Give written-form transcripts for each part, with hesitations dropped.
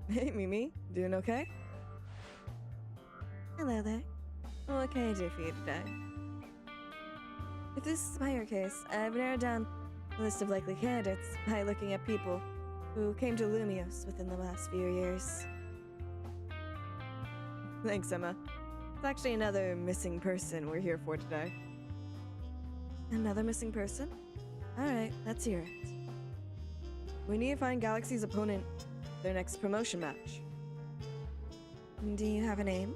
Hey, Mimi. Doing okay? Hello there. What can I do for you today? If this is my case, I've narrowed down a list of likely candidates by looking at people who came to Lumios within the last few years. Thanks, Emma. It's actually another missing person we're here for today. Another missing person? Alright, let's hear it. We need to find Galaxy's opponent for their next promotion match. Do you have a name?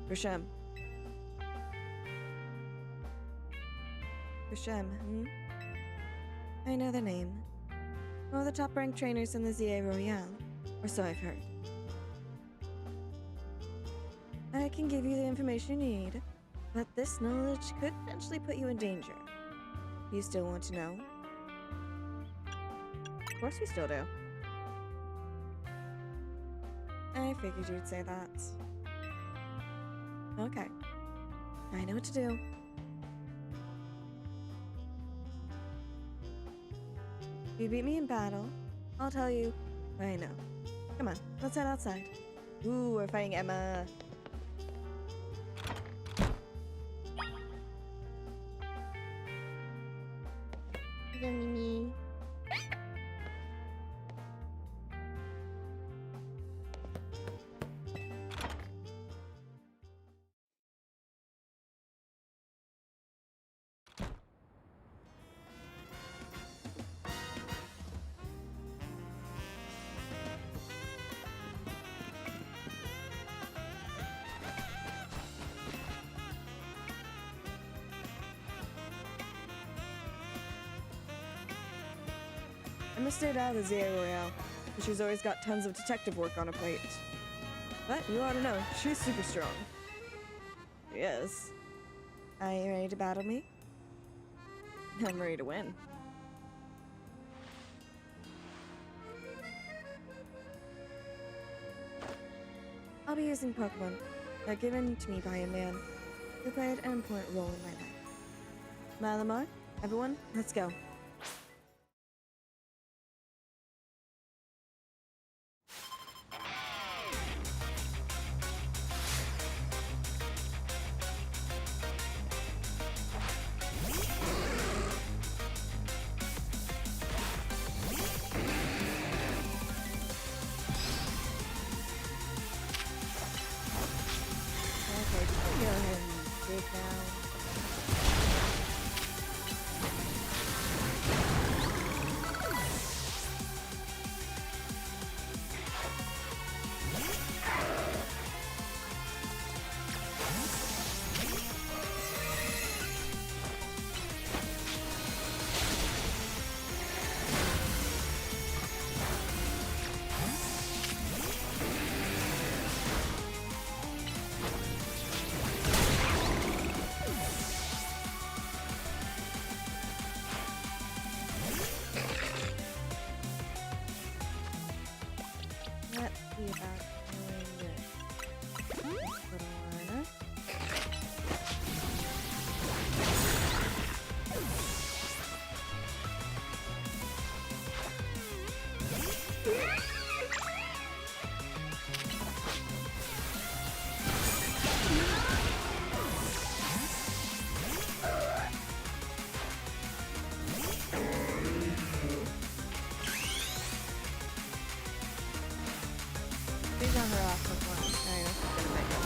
Grisham. Grisham, I know the name. One of the top-ranked trainers in the ZA Royale, or so I've heard. I can give you the information you need, but this knowledge could potentially put you in danger. You still want to know? Of course we still do. I figured you'd say that. Okay. I know what to do. If you beat me in battle, I'll tell you what I know. Come on, let's head outside. Ooh, we're fighting Emma. Hello, Mimi. Emma stayed out of the ZA Royale, but she's always got tons of detective work on her plate. But you ought to know, she's super strong. Yes. Are you ready to battle me? I'm ready to win. I'll be using Pokemon that are given to me by a man who played an important role in my life. Malamar, everyone, let's go. Okay, go ahead and dig now. Let's see about doing this. Little liner. These are her awesome ones. I know she's gonna make them.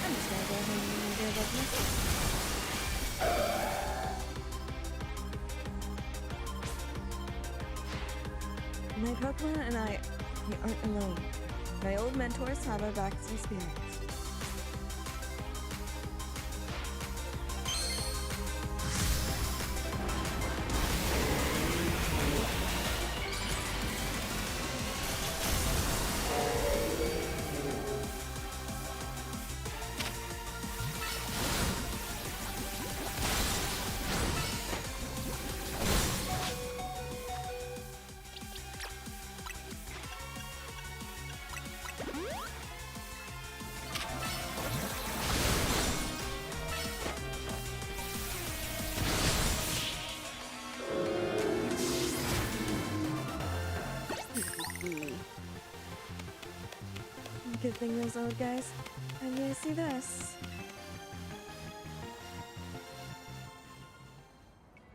I'm just gonna go ahead and do like this. My Pokemon and I, we aren't alone. My old mentors have our backs in spirit. Good thing those old guys are gonna see this.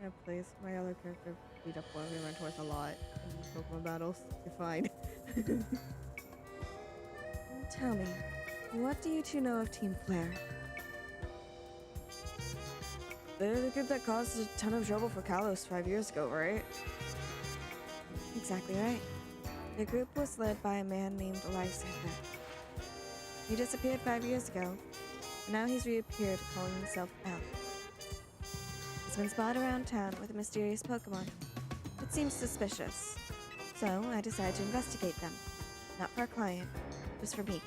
Yeah, please. My other character beat up one of my mentors a lot in Pokemon battles. You're fine. Tell me, what do you two know of Team Flare? They're the group that caused a ton of trouble for Kalos 5 years ago, right? Exactly right. The group was led by a man named Lysander. He disappeared 5 years ago, and now he's reappeared calling himself L. He's been spotted around town with a mysterious Pokemon. It seems suspicious, so I decided to investigate them. Not for a client, just for me.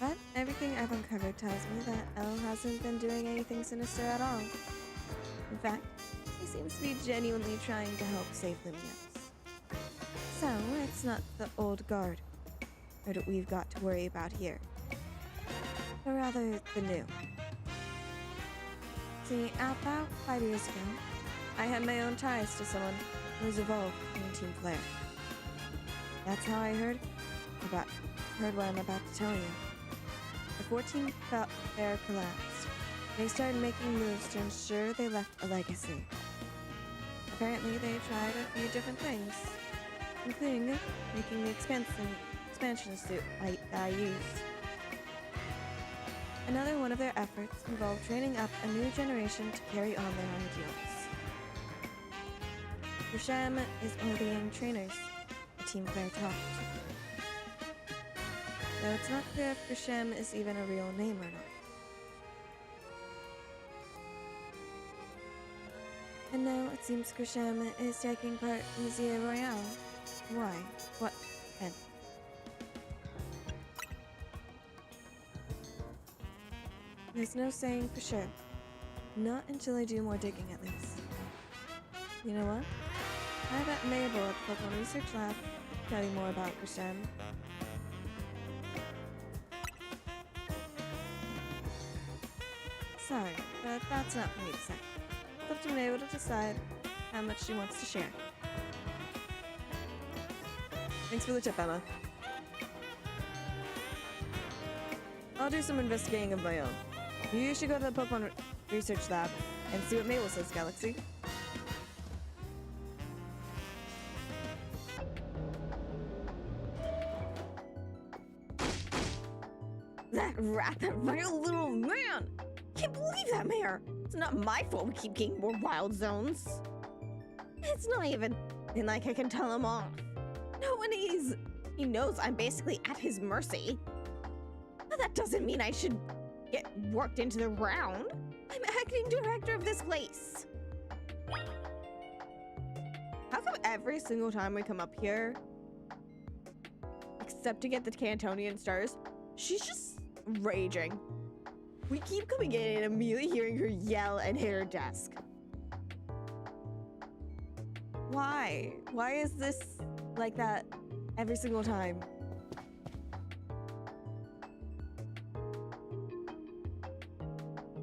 But everything I've uncovered tells me that L hasn't been doing anything sinister at all. In fact, he seems to be genuinely trying to help save Lumios. So, it's not the old guard that we've got to worry about here, but rather the new. See, about 5 years ago, I had my own ties to someone who was involved in Team Flare. That's how I heard what I'm about to tell you. Before Team Flare collapsed, they started making moves to ensure they left a legacy. Apparently, they tried a few different things, including making the expansion suit that I used. Another one of their efforts involved training up a new generation to carry on their ideals. Grisham is one of the young trainers the Team Flare taught. Though it's not clear if Grisham is even a real name or not. And now it seems Grisham is taking part in the Zia Royale. Why? What then? There's no saying for sure. Not until I do more digging, at least. You know what? I bet Mabel at the Pokemon Research Lab can tell you more about Grisham. Sorry, but that's not for me to say. It's up to Mabel to decide how much she wants to share. Thanks for the tip, Emma. I'll do some investigating of my own. You should go to the Pokemon Research Lab and see what Mabel says, Galaxy. That rat, that vile little man! Can't believe that, Mayor! It's not my fault we keep getting more wild zones. It's not even like I can tell him off. No, and he knows I'm basically at his mercy. But that doesn't mean I should get worked into the round. I'm acting director of this place. How come every single time we come up here, except to get the Cantonian stars, she's just raging? We keep coming in and immediately hearing her yell and hit her desk. Why? Why is this like that every single time?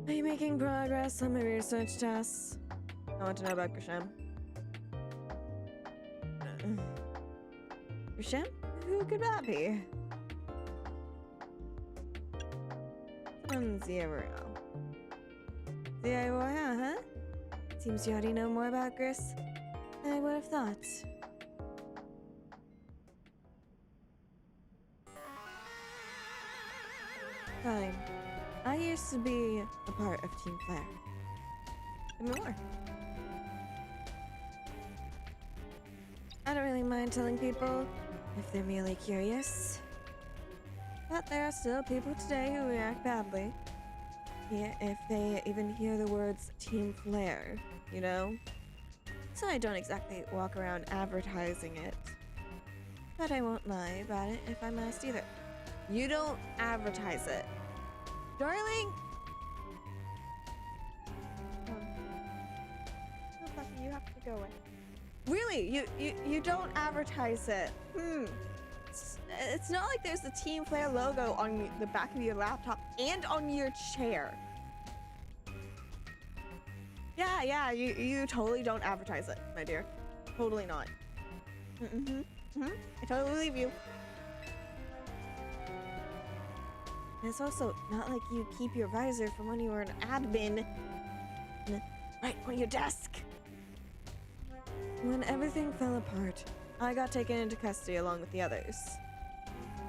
Are you making progress on my research tasks? I want to know about Grisham. Grisham? Who could that be? From Zero. Zero, huh? Seems you already know more about Gris than I would have thought. Fine. I used to be a part of Team Flare. Tell me more. I don't really mind telling people if they're merely curious. But there are still people today who react badly. Yeah, if they even hear the words Team Flare, you know? So I don't exactly walk around advertising it. But I won't lie about it if I'm asked either. You don't advertise it. Darling! You have to go away. Really? You don't advertise it? It's not like there's the Team Flare logo on the back of your laptop and on your chair. Yeah, you totally don't advertise it, my dear. Totally not. I totally believe you. And it's also not like you keep your visor from when you were an admin right on your desk. When everything fell apart, I got taken into custody along with the others.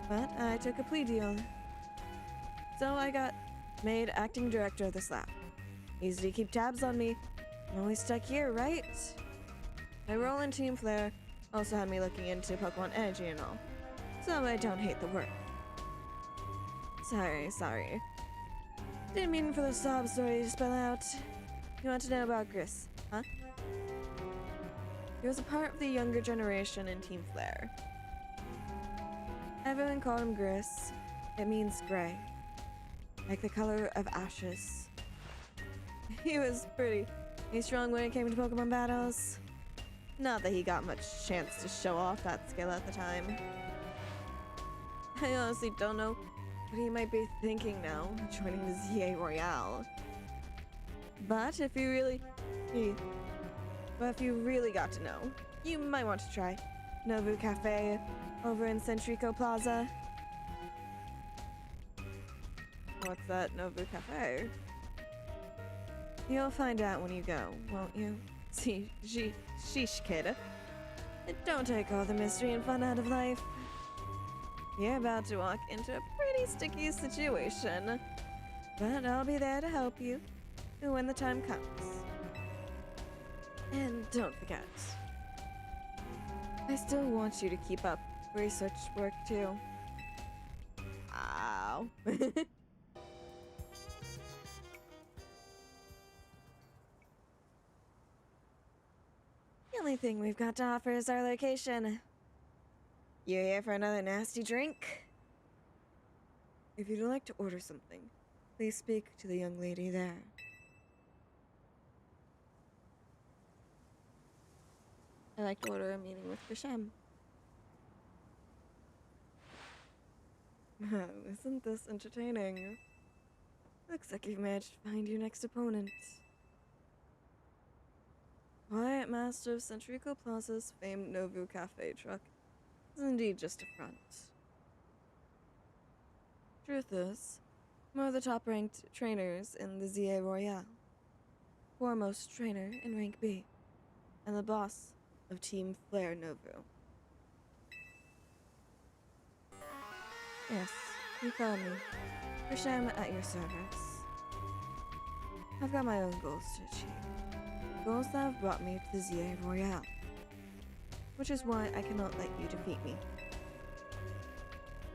But I took a plea deal. So I got made acting director of this lab. Easy to keep tabs on me. I'm always stuck here, right? My role in Team Flare also had me looking into Pokemon Energy and all. So I don't hate the work. Sorry. Didn't mean for the sob story to spell out. You want to know about Gris, huh? He was a part of the younger generation in Team Flare. Everyone called him Gris. It means gray, like the color of ashes. He was pretty strong when it came to Pokemon battles. Not that he got much chance to show off that skill at the time. I honestly don't know what he might be thinking now, joining the ZA Royale. But if you really got to know, you might want to try Nobu Cafe over in Centrico Plaza. What's that Nobu Cafe? You'll find out when you go, won't you? See, sheesh, kid. Don't take all the mystery and fun out of life. You're about to walk into a pretty sticky situation, but I'll be there to help you when the time comes. And don't forget, I still want you to keep up research work too. Ow. The only thing we've got to offer is our location. You here for another nasty drink? If you'd like to order something, please speak to the young lady there. I'd like to order a meeting with Krishem. Isn't this entertaining? Looks like you've managed to find your next opponent. Quiet master of Centrico Plaza's famed Nobu Cafe truck is indeed just a front. Truth is, I'm one of the top-ranked trainers in the ZA Royale, foremost trainer in rank B, and the boss of Team Flare Nobu. Yes, you found me. Krishem at your service. I've got my own goals to achieve. Goals that have brought me to the ZA Royale. Which is why I cannot let you defeat me.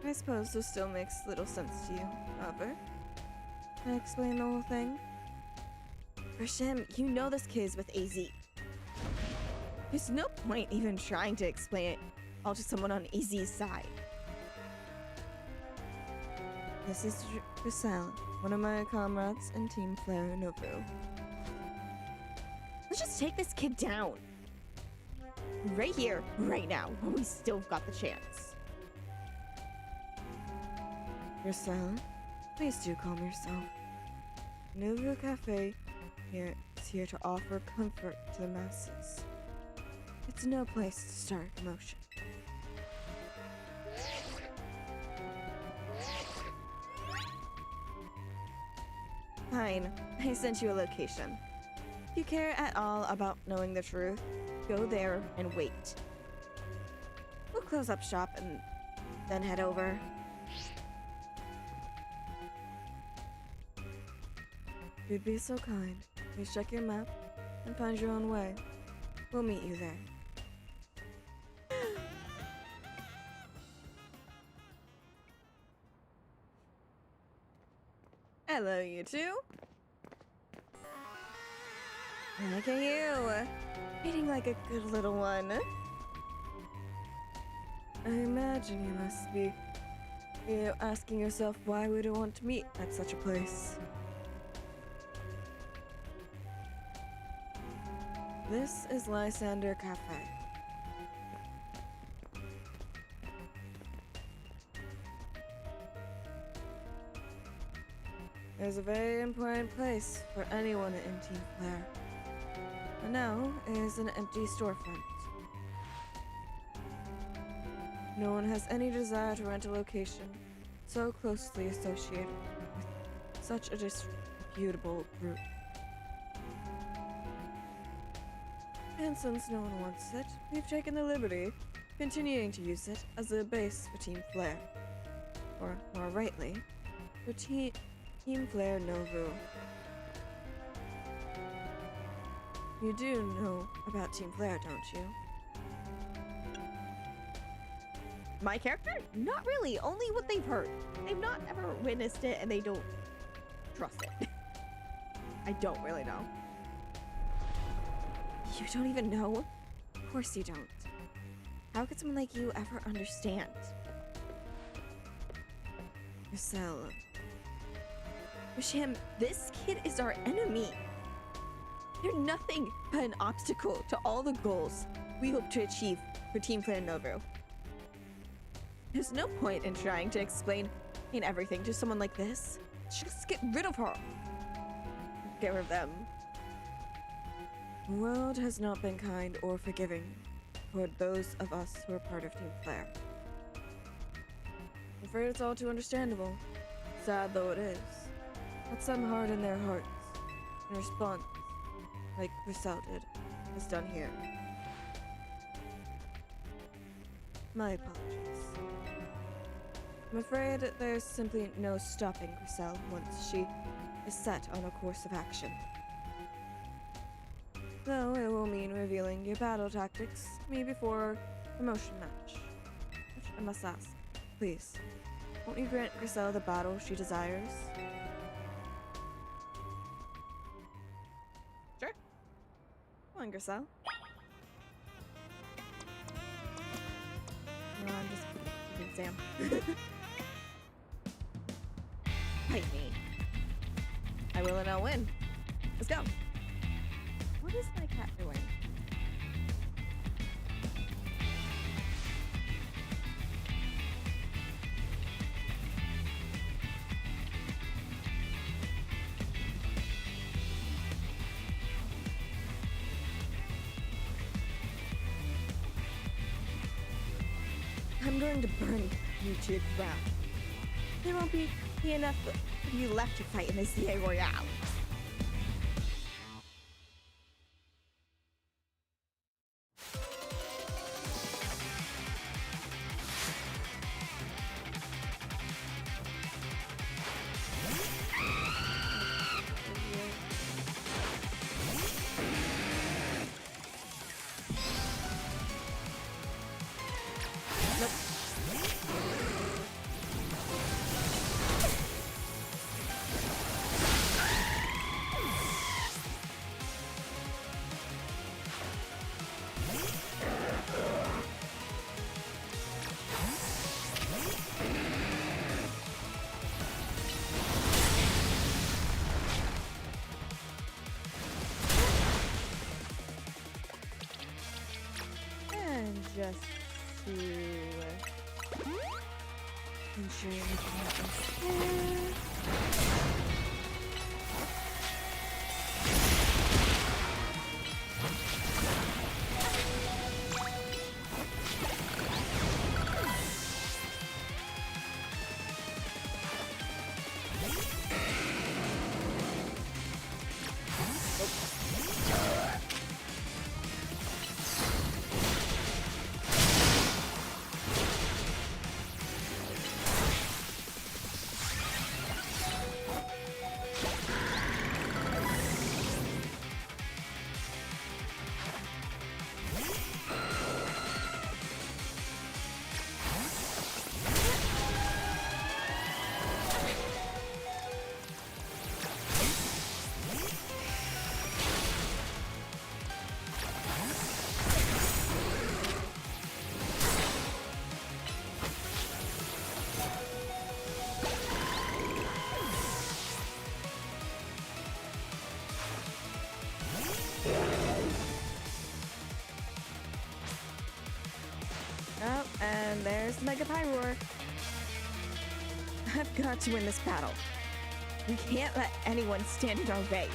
I suppose this still makes little sense to you, however. Can I explain the whole thing? Krishem, you know this kid is with AZ. There's no point even trying to explain it all to someone on AZ's side. This is Giselle, one of my comrades in Team Flare Nobu. Let's just take this kid down. Right here, right now, when we still got the chance. Giselle, please do calm yourself. Nobu Cafe is here to offer comfort to the masses. It's no place to start a commotion. Fine, I sent you a location. If you care at all about knowing the truth, go there and wait. We'll close up shop and then head over. If you'd be so kind, please check your map and find your own way. We'll meet you there. Hello, you two. Look at you, eating like a good little one. I imagine you must be asking yourself why we don't want to meet at such a place. This is Lysander Cafe. It's a very important place for anyone in Team Flare. And now is an empty storefront. No one has any desire to rent a location so closely associated with such a disputable group. And since no one wants it, we've taken the liberty of continuing to use it as a base for Team Flare. Or, more rightly, for Team Flare Novu. You do know about Team Flare, don't you? My character? Not really, only what they've heard. They've not ever witnessed it and they don't trust it. I don't really know. You don't even know? Of course you don't. How could someone like you ever understand? Marcel. Sham, this kid is our enemy. They're nothing but an obstacle to all the goals we hope to achieve for Team Clan Novu. There's no point in trying to explain everything to someone like this. Just get rid of her. Get rid of them. The world has not been kind or forgiving toward those of us who are part of Team Flare. I'm afraid it's all too understandable, sad though it is. But some hard in their hearts, in response, like Grisel did, is done here. My apologies. I'm afraid there's simply no stopping Grisel once she is set on a course of action. Though it will mean revealing your battle tactics to me before our promotion match. Which I must ask, please, won't you grant Grisel the battle she desires? Sure. Come on, Grisel. No, I'm just keeping Sam. Fight me. I will and I'll win. Let's go. What is my cat doing? I'm going to burn you to the ground. There won't be enough of you left to fight in this CA Royale. Just to ensure everything happens. Oh, and there's Mega Pyroar. I've got to win this battle. We can't let anyone stand in our way.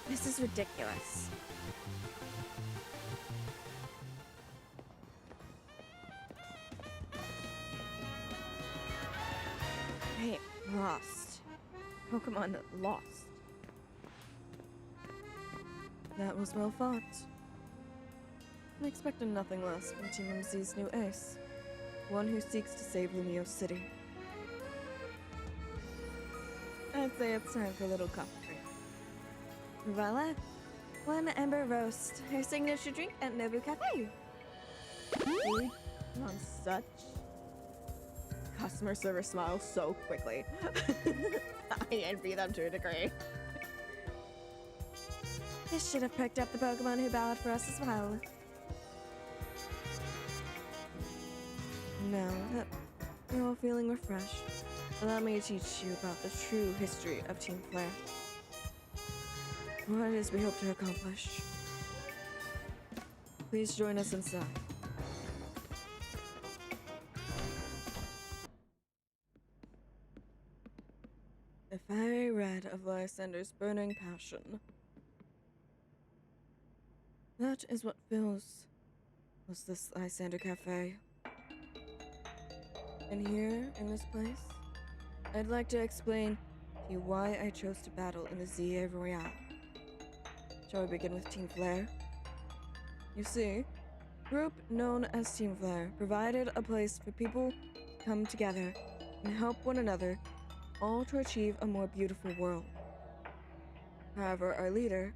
This is ridiculous. Hey, lost. Pokemon lost. That was well fought. I expected nothing less from Team MZ's new ace. One who seeks to save Lumio City. I'd say it's time for a little coffee break. Voila. One Ember Roast, her signature drink at Nobu Cafe. Really? On such customer service smile so quickly. I envy them to a degree. This should have picked up the Pokemon who bowed for us as well. Now that you're all feeling refreshed, allow me to teach you about the true history of Team Flare. What it is we hope to accomplish. Please join us inside. The fiery red of Lysander's burning passion. That is what fills this Lysander Cafe. And here, in this place, I'd like to explain to you why I chose to battle in the ZA Royale. Shall we begin with Team Flare? You see, the group known as Team Flare provided a place for people to come together and help one another, all to achieve a more beautiful world. However, our leader,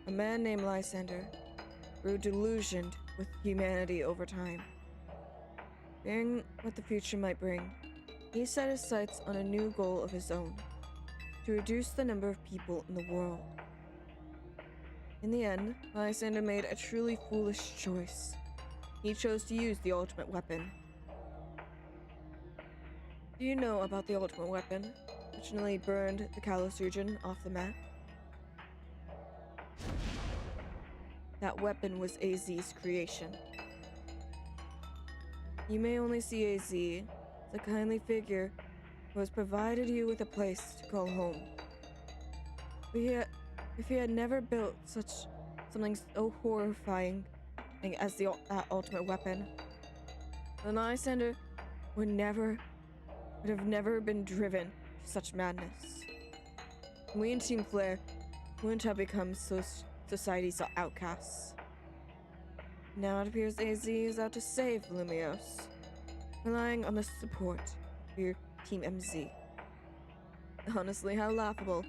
a man named Lysander, grew delusioned with humanity over time. Fearing what the future might bring, he set his sights on a new goal of his own, to reduce the number of people in the world. In the end, Lysander made a truly foolish choice. He chose to use the ultimate weapon. Do you know about the ultimate weapon, which nearly burned the Kalos region off the map? That weapon was AZ's creation. You may only see AZ as a kindly figure who has provided you with a place to call home. But yet, if he had never built something so horrifying as that ultimate weapon, then Lysander would have never been driven to such madness. We in Team Flare wouldn't have become society's outcasts. Now it appears AZ is out to save Lumios, relying on the support of your Team MZ. Honestly, how laughable.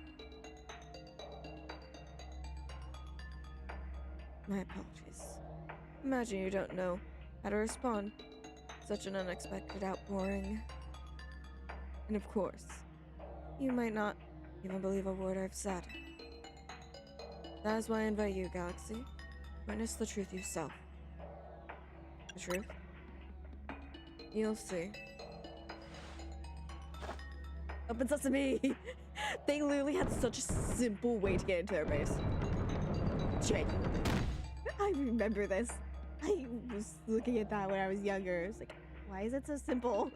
My apologies. Imagine you don't know how to respond to such an unexpected outpouring. And of course, you might not even believe a word I've said. That is why I invite you, Galaxy. Witness the truth yourself. The truth? You'll see. Open sesame! They literally had such a simple way to get into their base. Genuinely. I remember this. I was looking at that when I was younger. I was like, why is it so simple?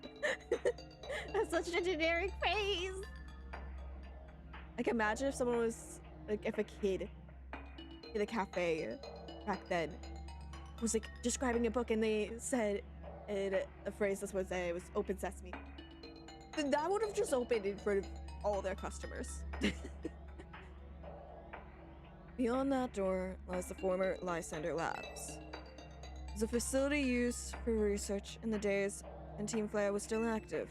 That's such a generic phrase. Like, imagine if someone was, like, if a kid in a cafe back then was, like, describing a book and they said in a phrase this would say it was open sesame. Then that would have just opened in front of all their customers. Beyond that door lies the former Lysander Labs. It was a facility used for research in the days when Team Flare was still active.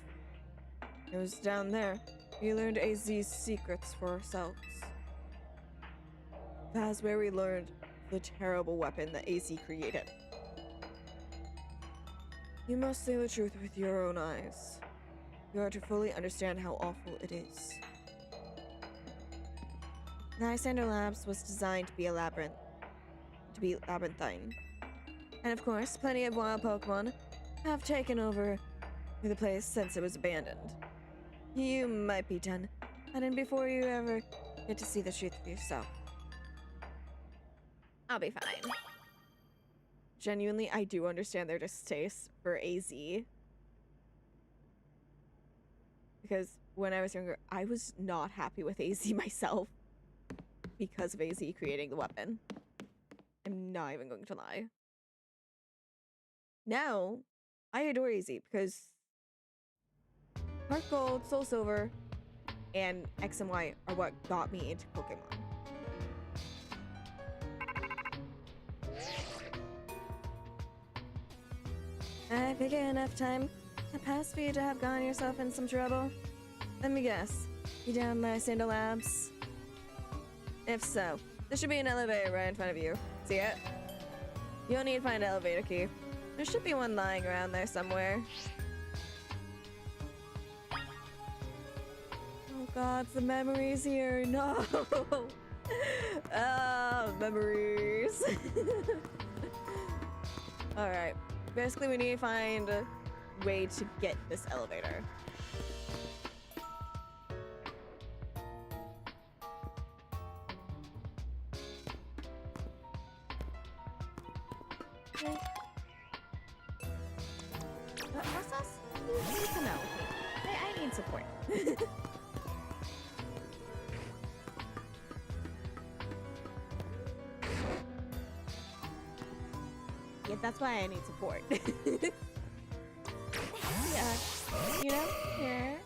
It was down there we learned AZ's secrets for ourselves. That's where we learned the terrible weapon that AZ created. You must see the truth with your own eyes. You are to fully understand how awful it is. Lysander Labs was designed to be labyrinthine. And of course, plenty of wild Pokemon have taken over the place since it was abandoned. You might be done, and before you ever get to see the truth for yourself. I'll be fine. Genuinely, I do understand their distaste for AZ. Because when I was younger, I was not happy with AZ myself. because of AZ creating the weapon. I'm not even going to lie. Now, I adore AZ because Heart Gold, Soul Silver, and X and Y are what got me into Pokemon. I figure enough time had passed for you to have gotten yourself in some trouble. Let me guess, you down by Sandal Labs? If so, there should be an elevator right in front of you. See it? You'll need to find an elevator key. There should be one lying around there somewhere. Oh god, the memories here. No! Ah, memories. Alright. Basically, we need to find a way to get this elevator. Okay. Process? You come out with me. I need support. Yeah, that's why I need support. Yeah, you know, here.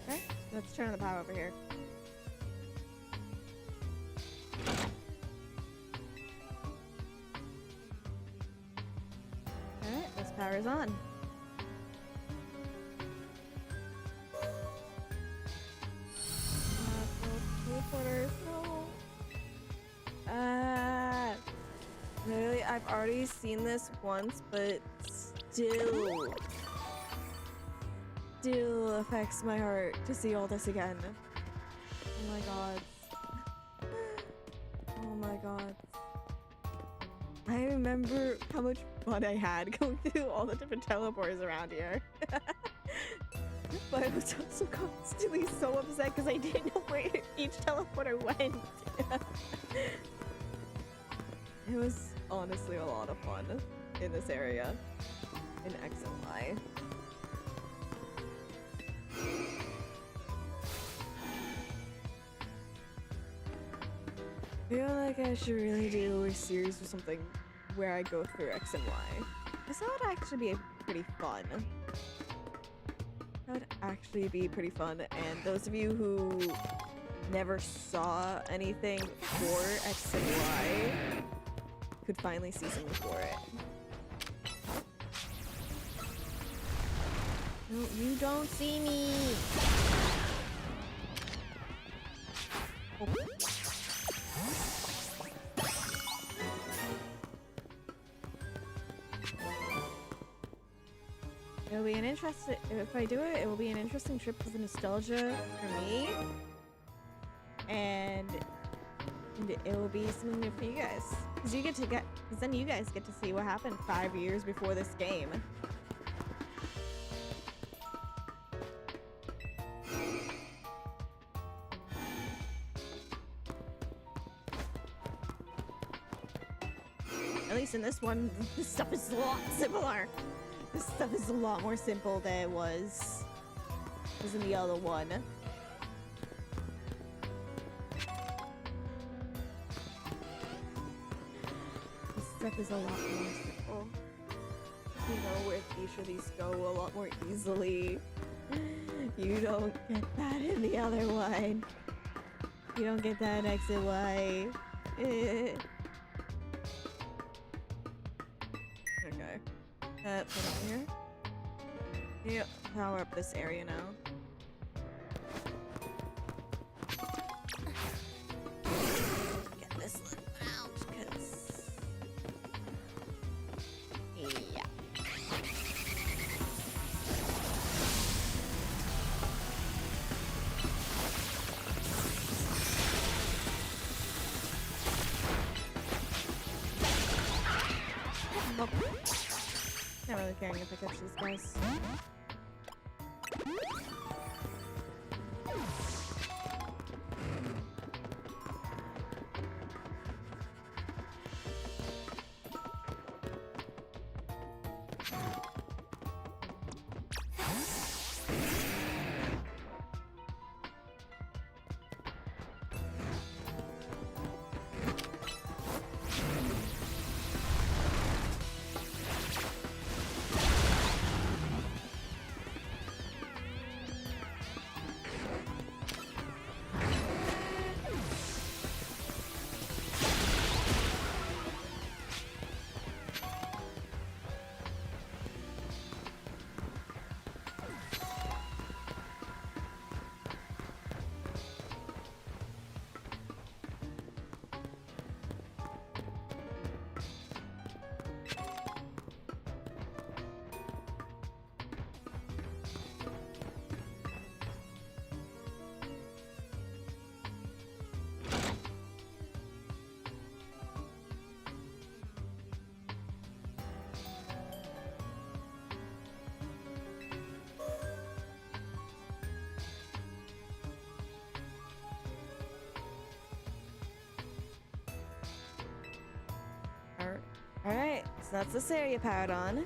Okay, let's turn on the power over here. Alright, this power is on. Teleporters, no. Literally, I've already seen this once, but still affects my heart to see all this again. Oh my god. Oh my god. I remember how much fun I had going through all the different teleporters around here. But I was also constantly so upset because I didn't know where each teleporter went. It was honestly a lot of fun in this area in X and Y. I feel like I should really do a series or something where I go through X and Y. Because that would actually be pretty fun. That would actually be pretty fun. And those of you who never saw anything for X and Y could finally see something for it. No, you don't see me! Oh. It'll be an interesting, if I do it, it will be an interesting trip of nostalgia for me. And it will be something new for you guys. Because then you guys get to see what happened 5 years before this game. At least in this one, this stuff is a lot simpler. This stuff is a lot more simple than it was in the other one. This stuff is a lot more simple. You know where each of these go a lot more easily. You don't get that in the other one. You don't get that in X and Y. Okay. Put it here. Yep, power up this area now. Get this one out, cause yeah. Not really caring if I catch these guys. Alright, so that's this area powered on.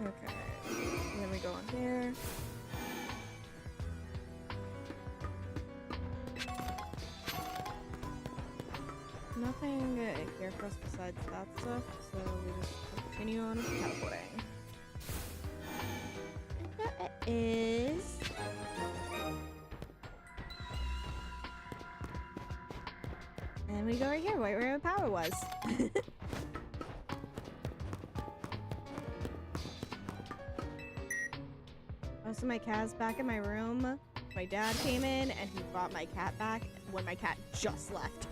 Okay, and then we go on there. Nothing here for us besides that stuff, so we just continue on with teleporting. That is... And we go right here, right where the power was. Most of my cat's back in my room. My dad came in and he brought my cat back when my cat just left.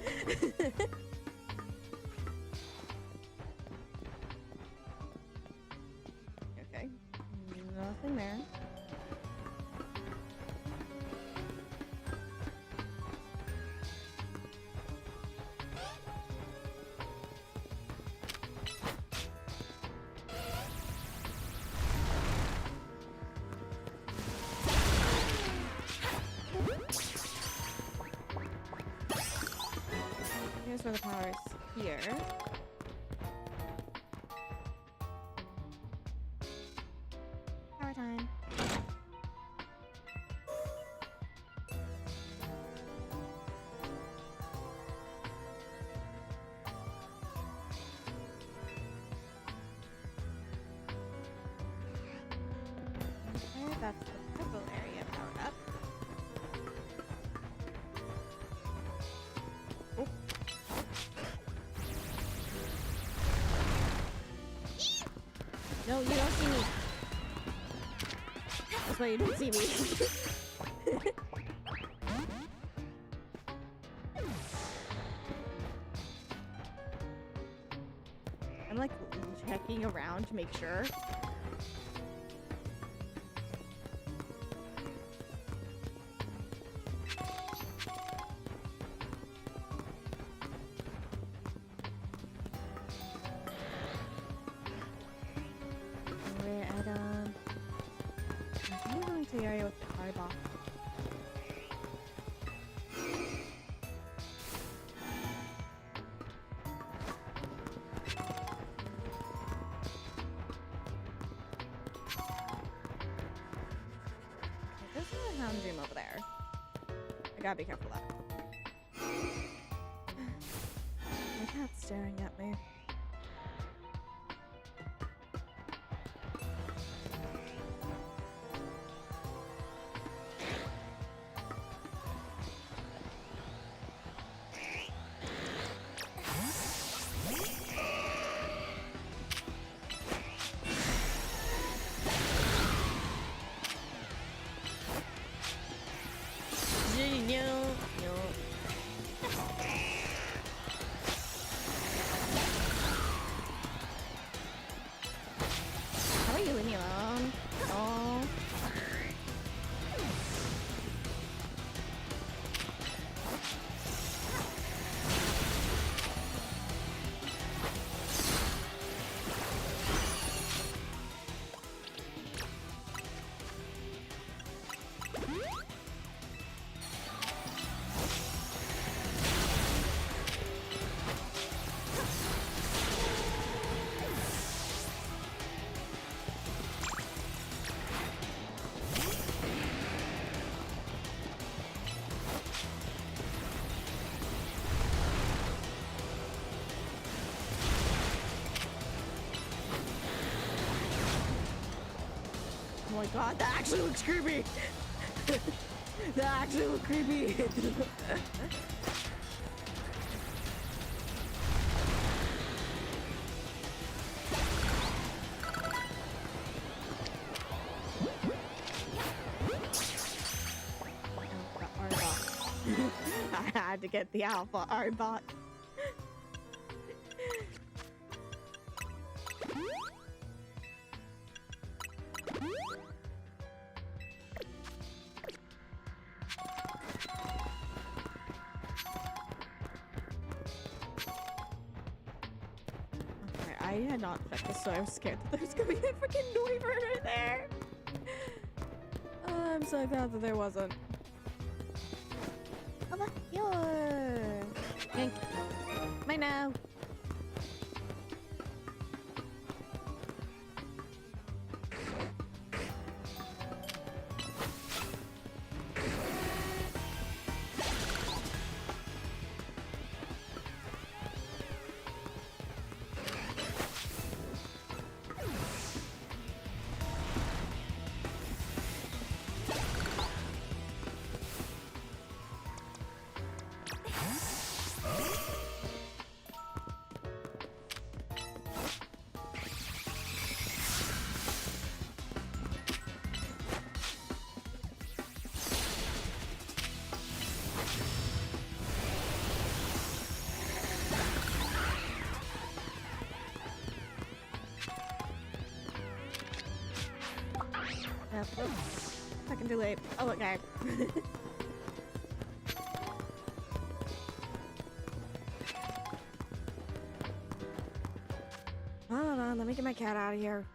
Okay, nothing there. Here's where the power is here. Power time. Okay, that's the purple area powered up. Oh. No, you don't see me. That's why you don't see me. I'm like checking around to make sure. We're at I'm going to the area with the car box. There's another hound dream over there. I gotta be careful of that. My cat's staring at me. my god, that actually looks creepy! That actually looks creepy! I had to get the alpha Arbot. I had not checked this, so I was scared that there was gonna be a freaking Noivern there. I'm so glad that there wasn't. Oh, look, Yank. Mine now. Second too late. Oh, okay. Hold on, let me get my cat out of here.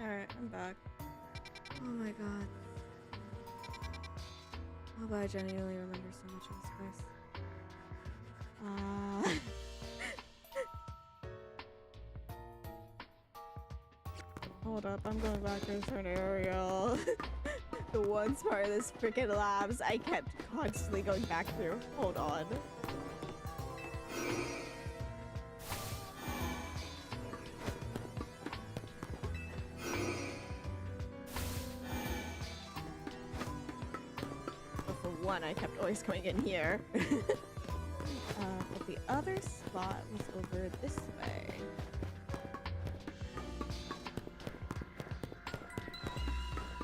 Alright, I'm back. Oh my god. Oh, but I genuinely remember so much of this place. Hold up, I'm going back to a certain area. The one part of this freaking labs I kept constantly going back through. Hold on. I kept always coming in here. But the other spot was over this way.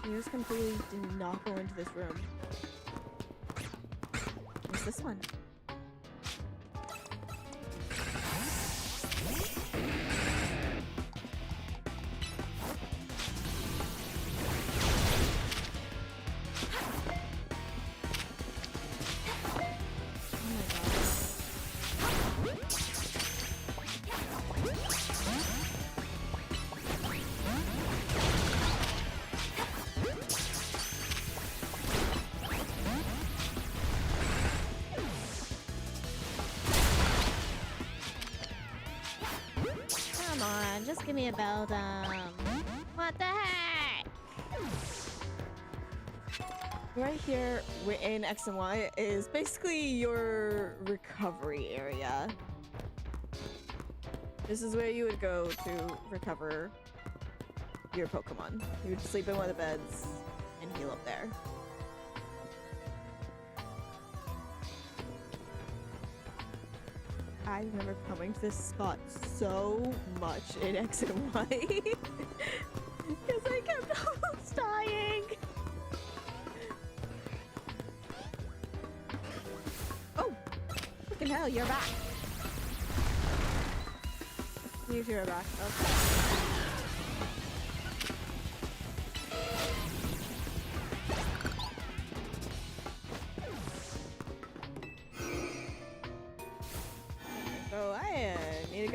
You just completely did not go into this room. What's this one? Just give me a bell what the heck? Right here in X and Y is basically your recovery area. This is where you would go to recover your Pokemon. You would sleep in one of the beds and heal up there. I remember coming to this spot so much in X and Y because I kept almost dying. Oh, fucking hell, you're back. You two are back. Okay.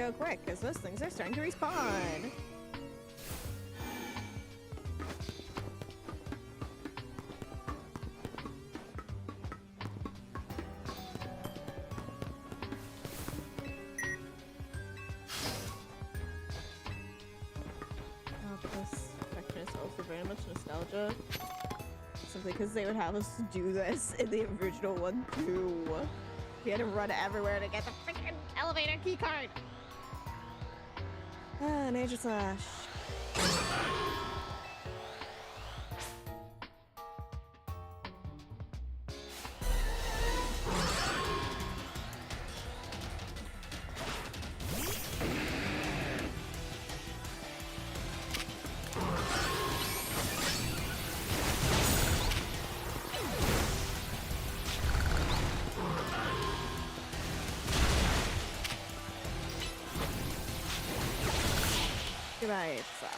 go quick, because those things are starting to respawn. Oh, but this section is also very much nostalgia. Simply because they would have us do this in the original one too. We had to run everywhere to get the freaking elevator keycard. Ah, Nature Slash. Goodbye, Slash.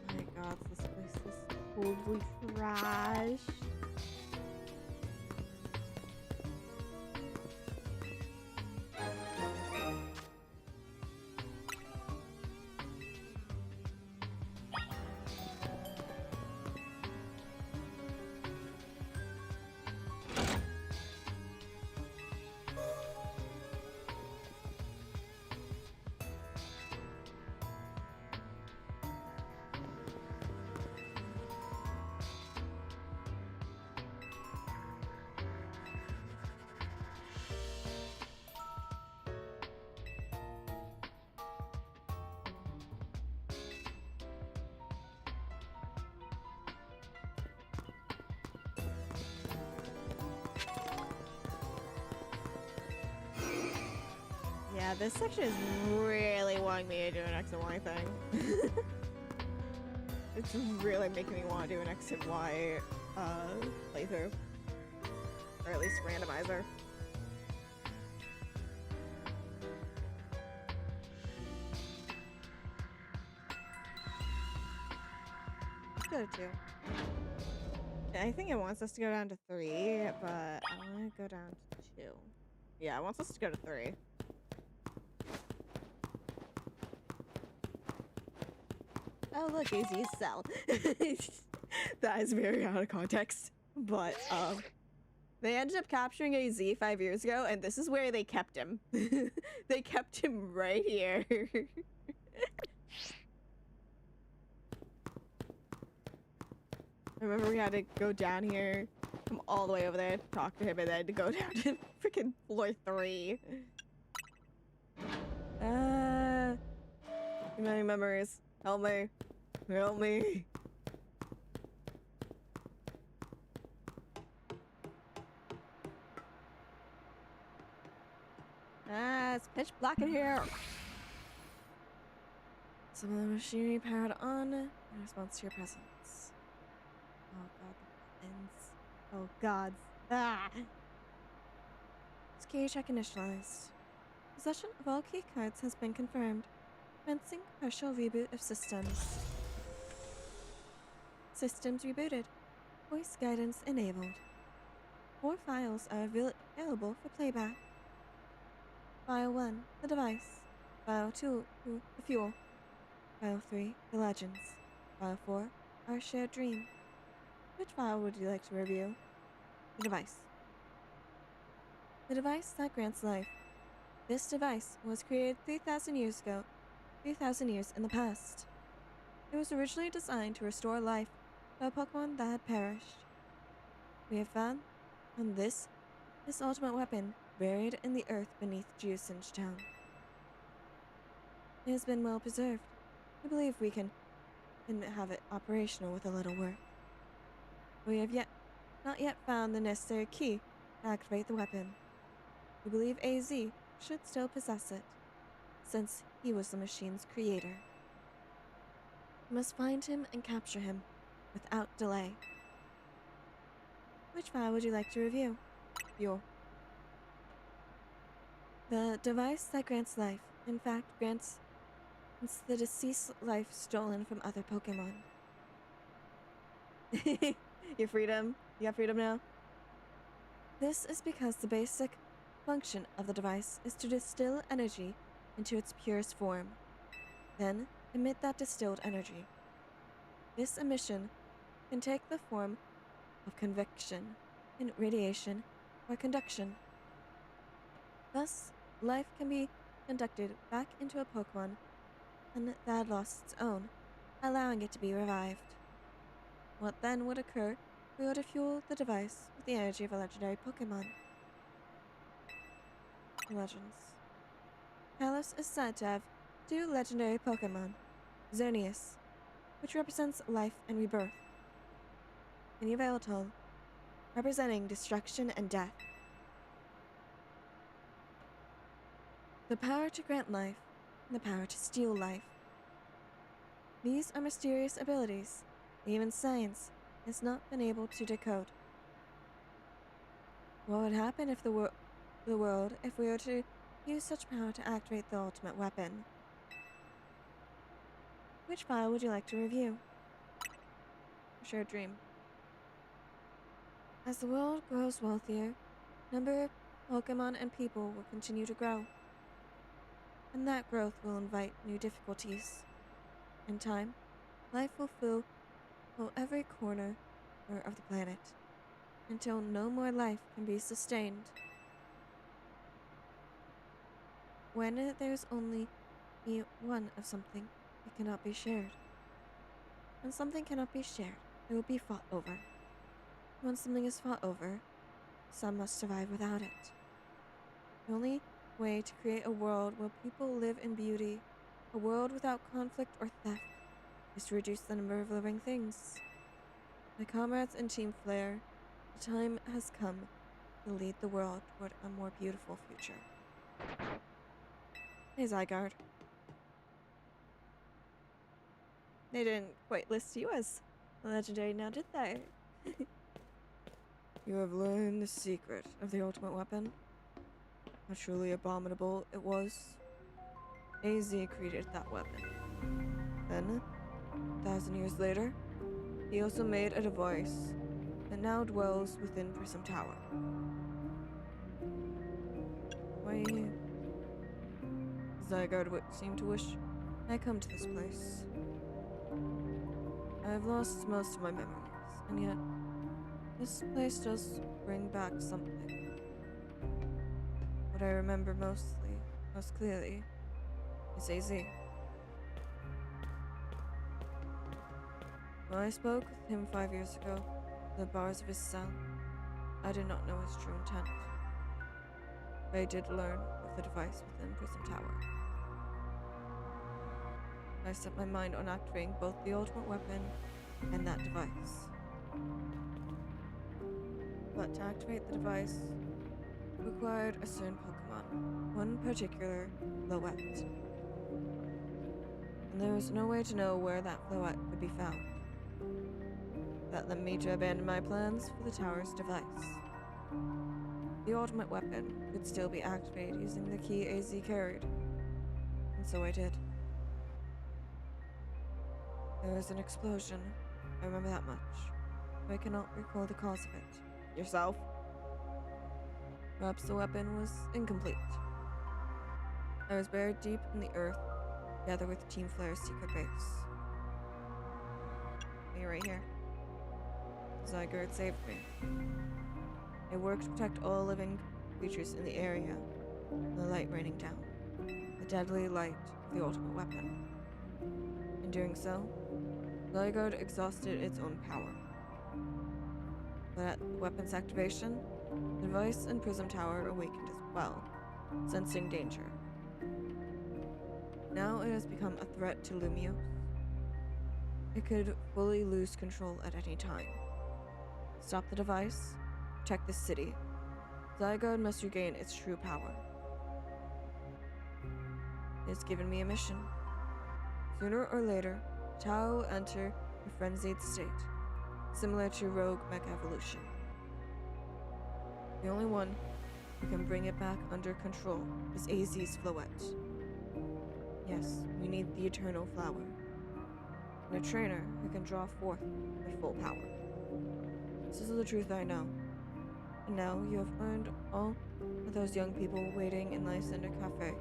Oh my god, this place is totally trash. Yeah, this section is really wanting me to do an X and Y thing. It's really making me want to do an X and Y playthrough. Or at least randomizer. Let's go to 2. I think it wants us to go down to 3, but I want to go down to 2. Yeah, it wants us to go to 3. Oh look, AZ cell. That is very out of context. But they ended up capturing AZ 5 years ago, and this is where they kept him. They kept him right here. I remember we had to go down here, come all the way over there, talk to him, and then to go down to freaking floor 3. Too many memories. Help me. Help me. Ah, it's pitch black in here. Some of the machinery powered on in response to your presence. Oh god, the buttons. Oh god. Ah! Security check initialized. Possession of all key cards has been confirmed. Commencing partial reboot of systems. Systems rebooted. Voice guidance enabled. 4 files are available for playback. File 1, the device. File 2, the fuel. File 3, the legends. File 4, our shared dream. Which file would you like to review? The device. The device that grants life. This device was created 3,000 years ago, 3,000 years in the past. It was originally designed to restore life to a Pokemon that had perished. We have found on this ultimate weapon buried in the earth beneath Geosinge Town. It has been well preserved. We believe we can have it operational with a little work. We have not yet found the necessary key to activate the weapon. We believe AZ should still possess it, since he was the machine's creator. We must find him and capture him without delay. Which file would you like to review? Fuel. The device that grants life, in fact, grants the deceased life stolen from other Pokemon. Your freedom? You got freedom now? This is because the basic function of the device is to distill energy into its purest form, then emit that distilled energy. This emission can take the form of convection, in radiation, or conduction. Thus, life can be conducted back into a Pokemon and that had lost its own, allowing it to be revived. What then would occur if we were to fuel the device with the energy of a legendary Pokemon? Legends. Kalos is said to have 2 legendary Pokemon, Xerneas, which represents life and rebirth, and Yveltal, representing destruction and death. The power to grant life, and the power to steal life. These are mysterious abilities that even science has not been able to decode. What would happen if the world if we were to use such power to activate the ultimate weapon? Which file would you like to review? Shared dream. As the world grows wealthier, number of Pokemon and people will continue to grow. And that growth will invite new difficulties. In time, life will fill every corner of the planet, until no more life can be sustained. When there's only one of something, it cannot be shared. When something cannot be shared, it will be fought over. When something is fought over, some must survive without it. The only way to create a world where people live in beauty, a world without conflict or theft, is to reduce the number of living things. My comrades in Team Flare, the time has come to lead the world toward a more beautiful future. Hey, Zygarde. They didn't quite list you as a legendary now, did they? You have learned the secret of the ultimate weapon. How truly abominable it was. AZ created that weapon. Then, 1,000 years later, he also made a device that now dwells within Prism Tower. Why are you here? Zygarde would seem to wish I come to this place. I have lost most of my memories, and yet this place does bring back something. What I remember most clearly, is AZ. When I spoke with him 5 years ago, in the bars of his cell, I did not know his true intent. But I did learn of the device within Prism Tower. I set my mind on activating both the ultimate weapon and that device. But to activate the device required a certain Pokemon, one particular Floette. And there was no way to know where that Floette could be found. That led me to abandon my plans for the tower's device. The ultimate weapon could still be activated using the key AZ carried, and so I did. There was an explosion, I remember that much, but I cannot recall the cause of it. Yourself? Perhaps the weapon was incomplete. I was buried deep in the earth, together with Team Flare's secret base. Me right here. Zygarde saved me. I worked to protect all living creatures in the area, from the light raining down, the deadly light of the ultimate weapon. In doing so, Zygarde exhausted its own power. But at the weapon's activation, the device in Prism Tower awakened as well, sensing danger. Now it has become a threat to Lumiose. It could fully lose control at any time. Stop the device, protect the city. Zygarde must regain its true power. It has given me a mission. Sooner or later, the tower will enter a frenzied state, similar to Rogue Mech Evolution. The only one who can bring it back under control is AZ's Floette. Yes, we need the eternal flower. And a trainer who can draw forth their full power. This is the truth I know. And now you have earned all that those young people waiting in Lysander Cafe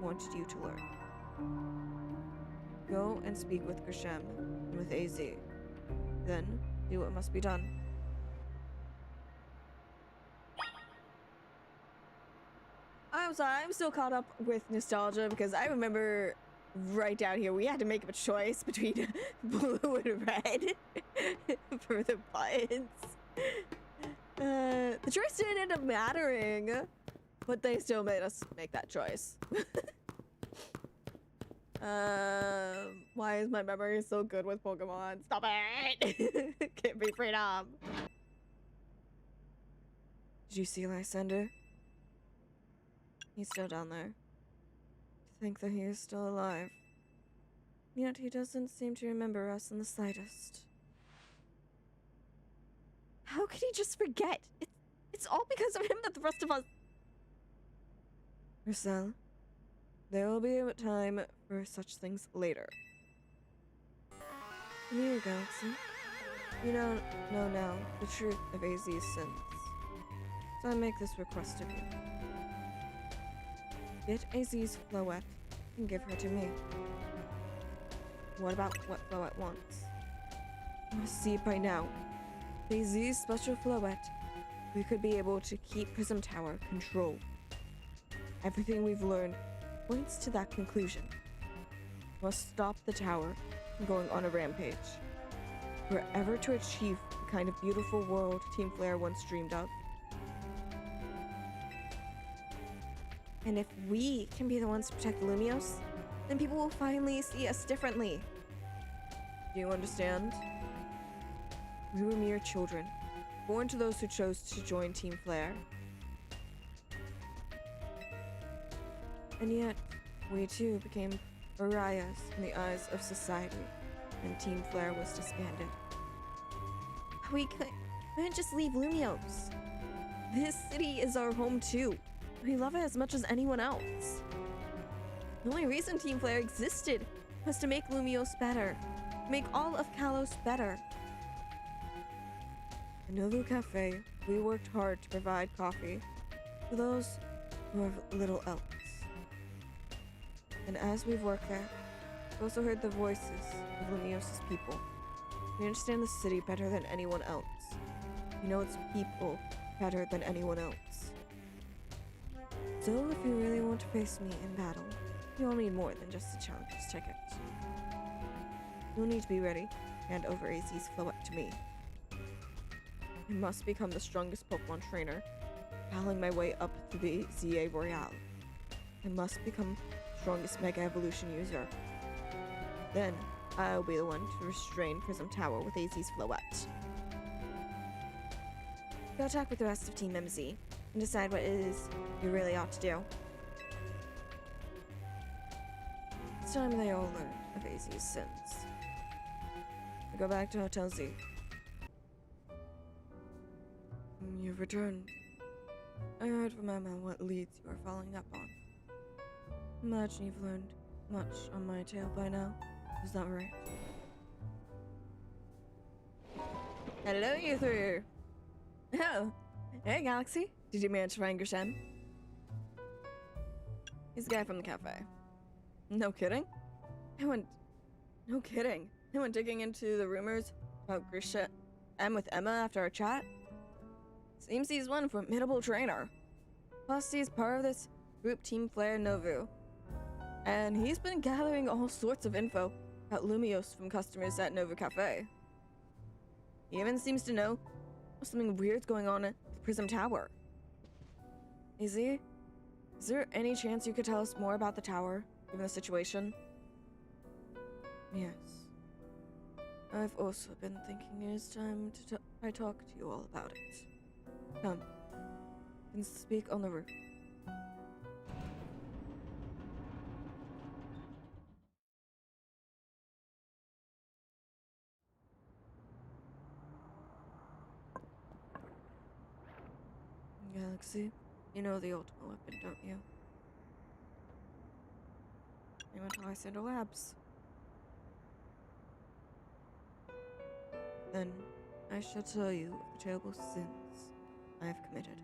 wanted you to learn. Go and speak with Grisham and with AZ. Then, do what must be done. I'm sorry, I'm still caught up with nostalgia because I remember right down here we had to make a choice between blue and red for the buttons. The choice didn't end up mattering, but they still made us make that choice. Why is my memory so good with Pokemon? Stop it! Give me freedom. Did you see Lysander? He's still down there. To think that he is still alive. Yet he doesn't seem to remember us in the slightest. How could he just forget? It's all because of him that the rest of us... Marcel, there will be a time for such things later. Come here, Galaxy. You don't know now the truth of AZ's sins. So I make this request of you. Get AZ's Floette and give her to me. What about what Floette wants? You must see it by now. With AZ's special Floette, we could be able to keep Prism Tower controlled. Everything we've learned points to that conclusion. Must stop the tower from going on a rampage. If we're ever to achieve the kind of beautiful world Team Flare once dreamed of. And if we can be the ones to protect Lumios, then people will finally see us differently. Do you understand? We were mere children, born to those who chose to join Team Flare. And yet, we too became pariahs in the eyes of society, and Team Flare was disbanded. We couldn't just leave Lumios. This city is our home too. We love it as much as anyone else. The only reason Team Flare existed was to make Lumios better. Make all of Kalos better. At Novu Cafe, we worked hard to provide coffee for those who have little else. And as we've worked there, we've also heard the voices of Lumios' people. We understand the city better than anyone else. We know its people better than anyone else. So if you really want to face me in battle, you'll need more than just a challenger's ticket. You'll need to be ready to hand over AZ's Floette to me. I must become the strongest Pokemon trainer, battling my way up to the ZA Royale. I must become the strongest Mega Evolution user. Then, I'll be the one to restrain Prism Tower with AZ's Floette. Go talk with the rest of Team MZ and decide what it is you really ought to do. It's time they all learned of AZ's sins. I go back to Hotel Z. You've returned. I heard from Emma what leads you are following up on. Imagine you've learned much on my tale by now. Is that right? Hello, you three! Oh, hey, Galaxy. Did you manage to find Grisham? He's the guy from the cafe. No kidding? No kidding. I went digging into the rumors about Grisham with Emma after our chat. Seems he's one formidable trainer. Plus, he's part of this group Team Flare Novu. And he's been gathering all sorts of info about Lumios from customers at Novu Cafe. He even seems to know something weird's going on at the Prism Tower. Is there any chance you could tell us more about the tower, given the situation? Yes. I've also been thinking it is time to I talk to you all about it. Come. You can speak on the roof. Galaxy, You know the ultimate weapon, don't you? You went to Lysander Labs. Then I shall tell you of the terrible sins I have committed,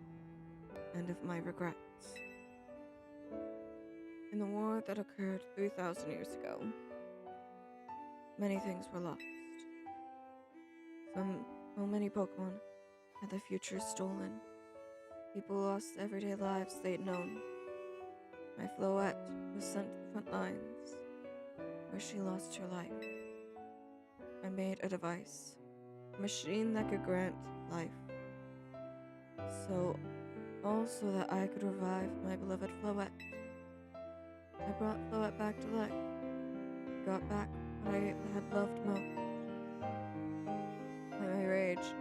and of my regrets. In the war that occurred 3,000 years ago, many things were lost. So many Pokemon had their futures stolen. People lost the everyday lives they'd known. My Floette was sent to the front lines, where she lost her life. I made a device, a machine that could grant life. Also that I could revive my beloved Floette. I brought Floette back to life, got back what I had loved most. My rage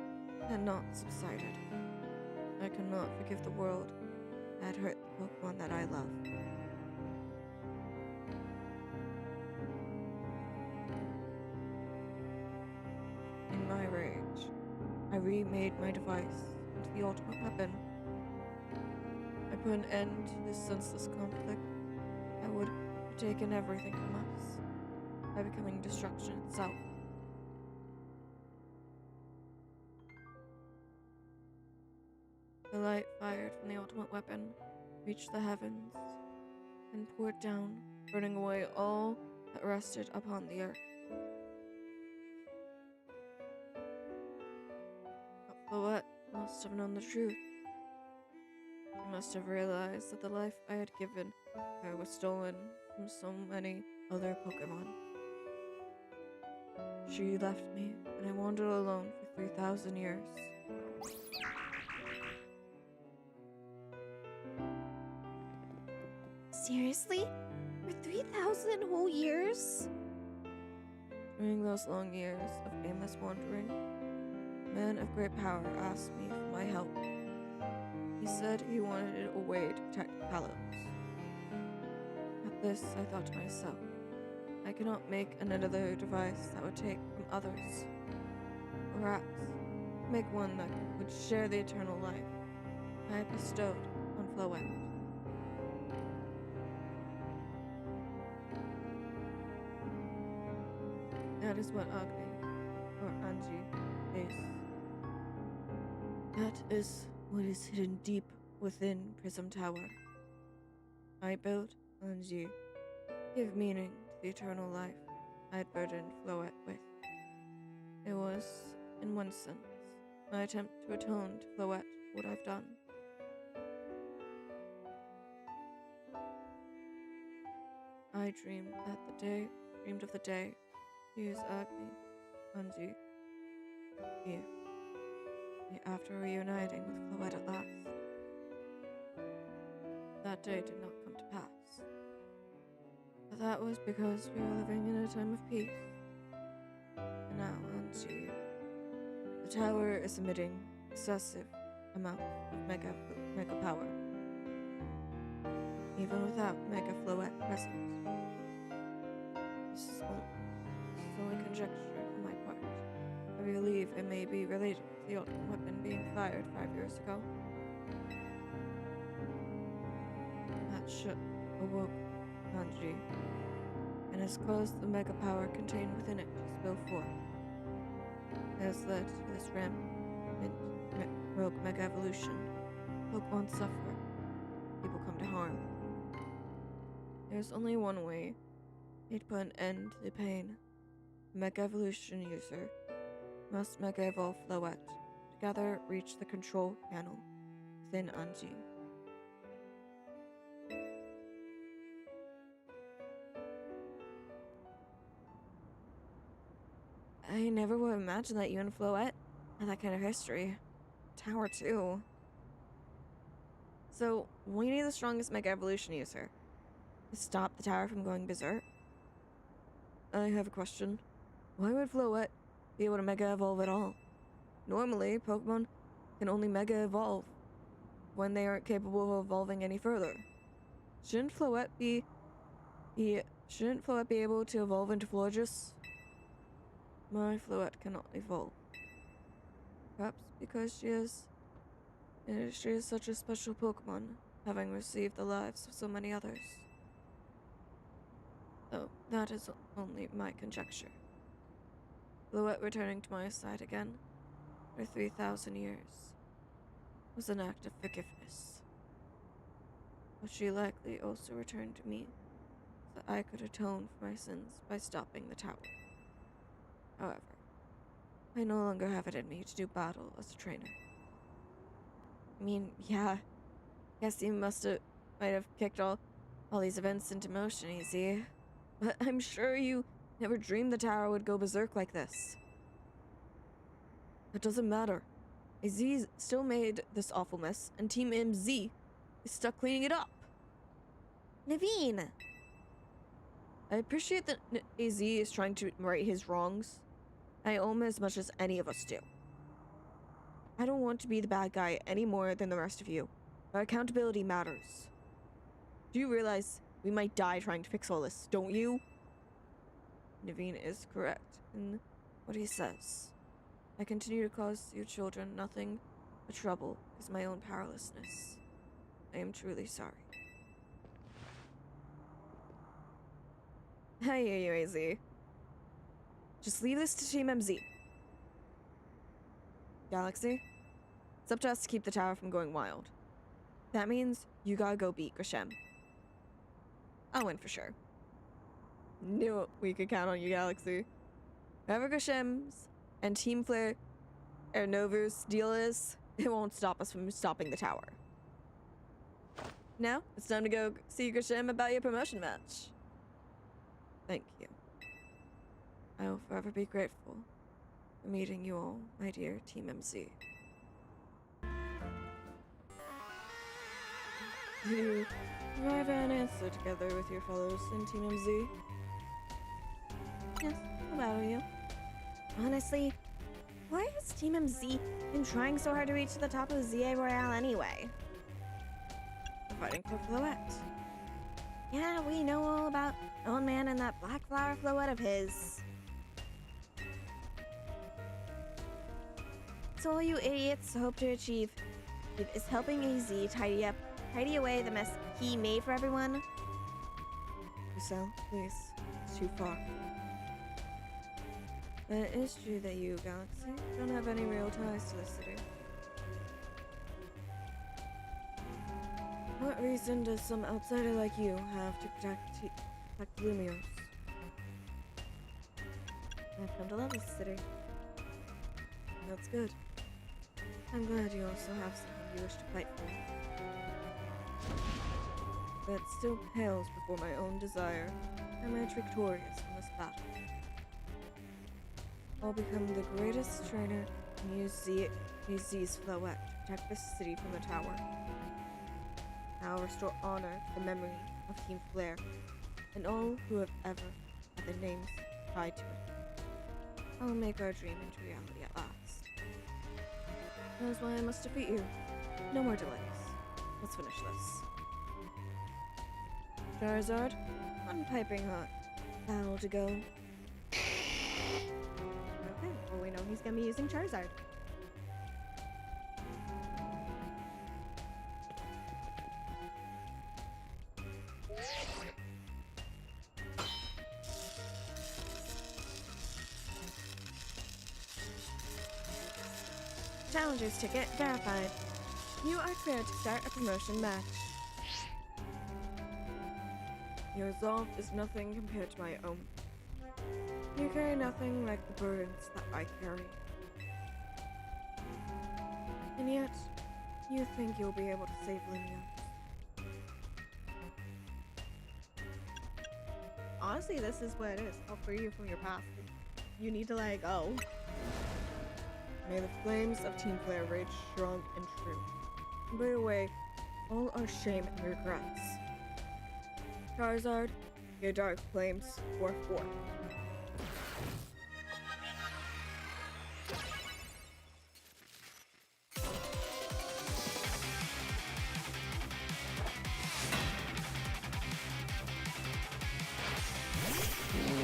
had not subsided. I could not forgive the world that had hurt the Pokemon that I love. In my rage, I remade my device into the ultimate weapon. I put an end to this senseless conflict that would have taken everything from us by becoming destruction itself. The light fired from the ultimate weapon reached the heavens and poured down, burning away all that rested upon the earth. But Floette must have known the truth. She must have realized that the life I had given her was stolen from so many other Pokemon. She left me, and I wandered alone for 3,000 years. Seriously? For 3,000 whole years? During those long years of aimless wandering, a man of great power asked me for my help. He said he wanted a way to protect Kalos. At this, I thought to myself, I cannot make another device that would take from others. Perhaps make one that would share the eternal life I had bestowed on Floette. That is what Agni, or Anji, is. That is what is hidden deep within Prism Tower. I built Anji, give meaning to the eternal life I had burdened Floette with. It was, in one sense, my attempt to atone to Floette for what I've done. I dreamed of the day he is Agni, Anji, here, after reuniting with Floette at last. That day did not come to pass. But that was because we were living in a time of peace. And now, Anji, the tower is emitting excessive amounts of mega power. Even without Mega Floette present. This is only conjecture on my part. I believe it may be related to the ultimate weapon being fired 5 years ago. That ship awoke Anji, and has caused the mega power contained within it to spill forth. It has led to this rampant rogue mega evolution. Pokemon suffer. People come to harm. There's only one way to put an end to the pain. The Mega Evolution user must Mega Evolve Floette to together reach the control panel within Anji. I never would have imagined that you and Floette had that kind of history. Tower too. So, we need the strongest Mega Evolution user to stop the tower from going berserk. I have a question. Why would Floette be able to Mega Evolve at all? Normally, Pokemon can only Mega Evolve when they aren't capable of evolving any further. Shouldn't Floette be able to evolve into Florges? My Floette cannot evolve. Perhaps because she has She is such a special Pokemon, having received the lives of so many others. Though that is only my conjecture. Floette returning to my side again, for 3,000 years, was an act of forgiveness. But she likely also returned to me, so that I could atone for my sins by stopping the tower. However, I no longer have it in me to do battle as a trainer. I mean, yeah, guess you might have kicked all these events into motion, easy. But I'm sure you never dreamed the tower would go berserk like this. It doesn't matter. AZ still made this awful mess, and Team MZ is stuck cleaning it up. Naveen! I appreciate that AZ is trying to right his wrongs. I owe him as much as any of us do. I don't want to be the bad guy any more than the rest of you, but accountability matters. Do you realize we might die trying to fix all this, don't you? Naveen is correct in what he says. I continue to cause you children nothing but trouble because of my own powerlessness. I am truly sorry. I hear you, AZ. Just leave this to Team MZ. Galaxy, it's up to us to keep the tower from going wild. That means you gotta go beat Grisham. I'll win for sure. Knew we could count on you, Galaxy. Whatever Grisham's and Team Flare or Novu's deal is, it won't stop us from stopping the tower. Now, it's time to go see Grisham about your promotion match. Thank you. I will forever be grateful for meeting you all, my dear Team MZ. Did you arrive at an answer together with your fellows in Team MZ? Yes, how about you? Honestly, why has Team MZ been trying so hard to reach the top of ZA Royale anyway? I'm fighting for Floette. Yeah, we know all about Old Man and that black flower Floette of his. So all you idiots hope to achieve is helping AZ tidy away the mess he made for everyone. Giselle, please. It's too far. But it is true that you, Galaxy, don't have any real ties to the city. What reason does some outsider like you have to protect Lumios? I've come to love this city. That's good. I'm glad you also have something you wish to fight for. That still pales before my own desire to emerge victorious from this battle. I'll become the greatest trainer and use AZ's Floette to protect this city from the tower. I'll restore honor to the memory of Team Flare and all who have ever had their names tied to it. I'll make our dream into reality at last. That is why I must defeat you. No more delays. Let's finish this. Charizard, one piping hot. Battle to go. Okay, well we know he's gonna be using Charizard. Challenger's ticket verified. You are cleared to start a promotion match. Your resolve is nothing compared to my own. You carry nothing like the burdens that I carry. And yet, you think you'll be able to save Limio. Honestly, this is what it is. I'll free you from your past. You need to let it go. May the flames of Team Flare rage strong and true. And burn away all our shame and regrets. Charizard, your dark flames pour forth.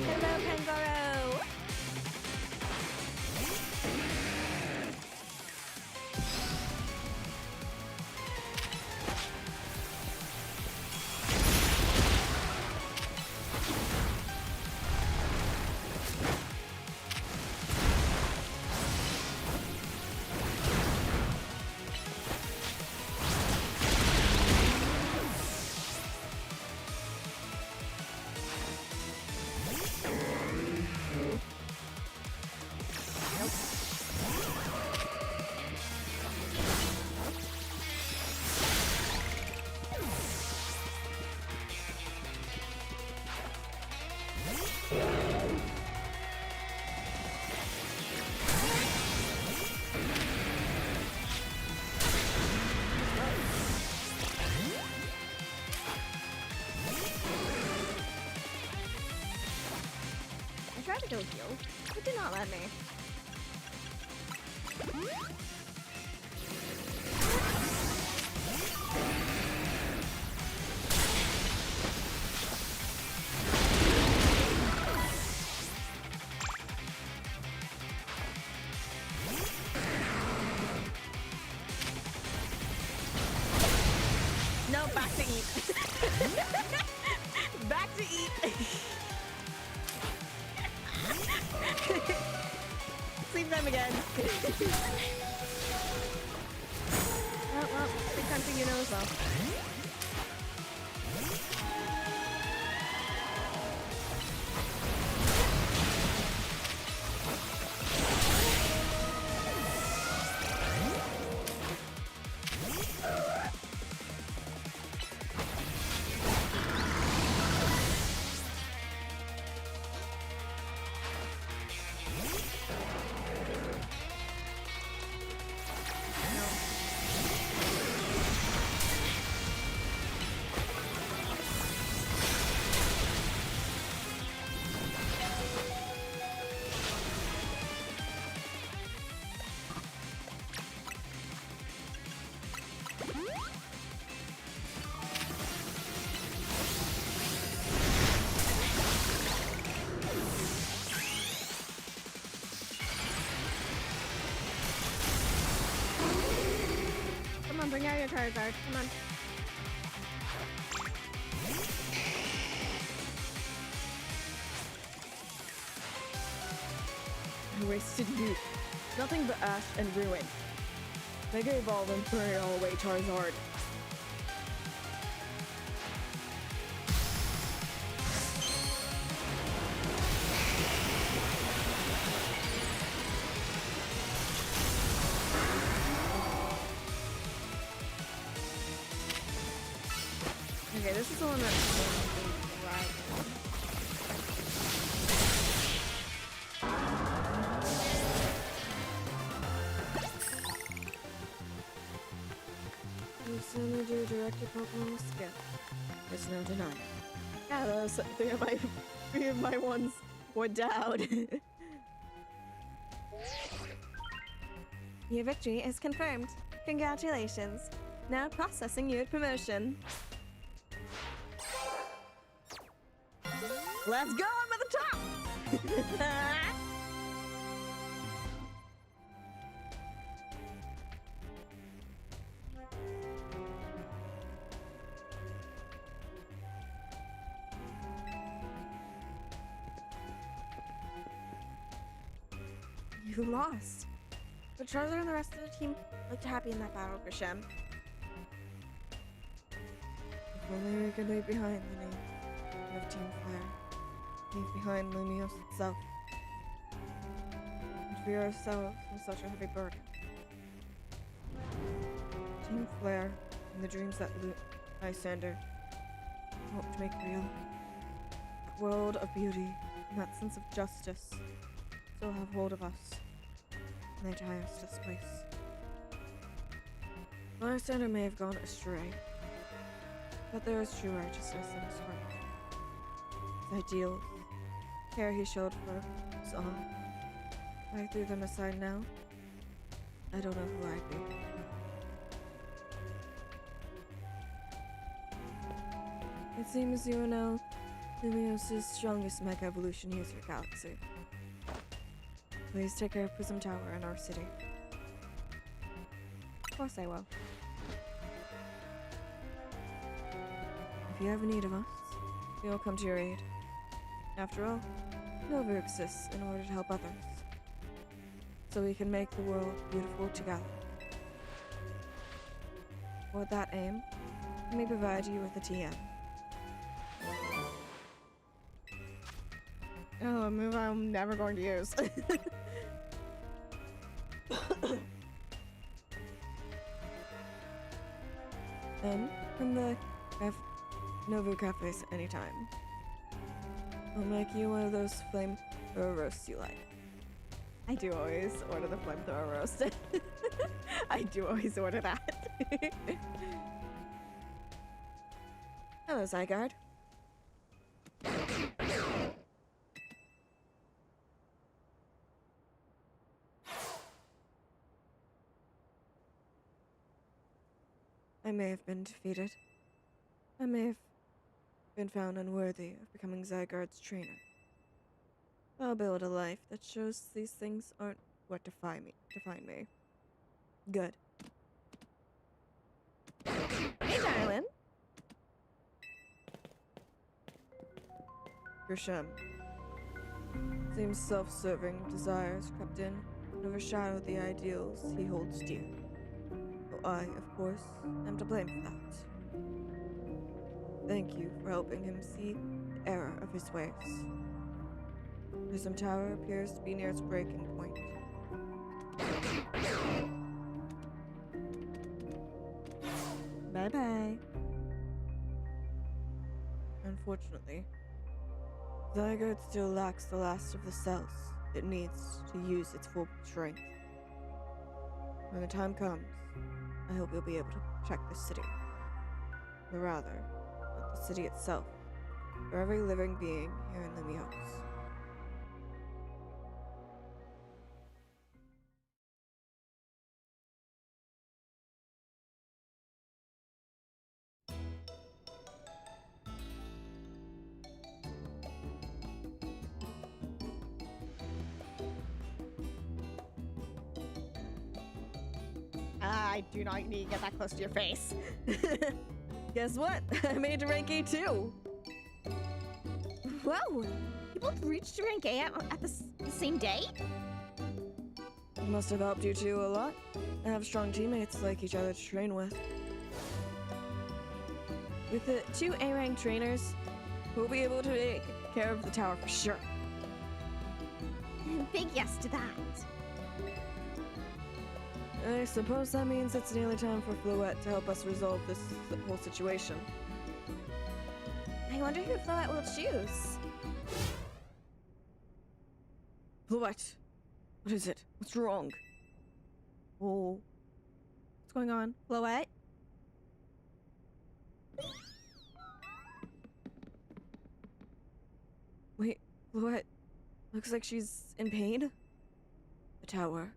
Hello, Pangoro! tried to go heal. It did not let me. No, back to eat. Back to eat. Sleep time again. Well, big time thing you know as well. Come on, bring out your Charizard. Come on. I wasted youth. Nothing but ash and ruin. Mega Evolve and burn it all away, Charizard. Okay, this is the one that's going to be right. You suddenly do direct your Pokemon with skill. There's no denying. Yeah, those three of my ones were down. Your victory is confirmed. Congratulations. Now processing your promotion. Let's go on with the top! You lost. But Charizard and the rest of the team looked happy in that battle for Shem. If only we could leave behind the name of Team Flare. Leave behind Lumiose itself. And free ourselves from such a heavy burden. Team Flare and the dreams that Lysander hoped to make real. That world of beauty and that sense of justice still have hold of us. And they tie us to this place. Lysander may have gone astray, but there is true righteousness in his heart. His ideals, care he showed for us all. If I threw them aside now, I don't know who I'd be. It seems you are now Lumiose's strongest mega evolution user galaxy. Please take care of Prism Tower in our city. Of course I will. If you have need of us, we will come to your aid. After all, Nova exists in order to help others, so we can make the world beautiful together. Toward that aim, let me provide you with a TM. Oh, a move I'm never going to use. And from the Nova Cafes anytime. I'll make you one of those flamethrower roasts you like. I do always order the flamethrower roast. I do always order that. Hello, Zygarde. I may have been defeated. I may have been found unworthy of becoming Zygarde's trainer. I'll build a life that shows these things aren't what define me. Good. Hey, darling. Grisham. Seems self-serving desires crept in and overshadowed the ideals he holds dear. Though I, of course, am to blame for that. Thank you for helping him see the error of his ways. Prism Tower appears to be near its breaking point. Bye-bye. Unfortunately, Zygarde still lacks the last of the cells it needs to use its full strength. When the time comes, I hope you'll be able to protect the city. Or rather, not the city itself, for every living being here in Limios. I do not need to get that close to your face. Guess what? I made it to rank A too! Whoa! You both reached rank A at the same day? It must have helped you two a lot. I have strong teammates like each other to train with. With the 2 A-rank trainers, we'll be able to take care of the tower for sure. Big yes to that. I suppose that means it's nearly time for Fluette to help us resolve this whole situation. I wonder who Fluette will choose. Fluette! What is it? What's wrong? Oh. What's going on? Fluette? Wait, Fluette. Looks like she's in pain? The tower.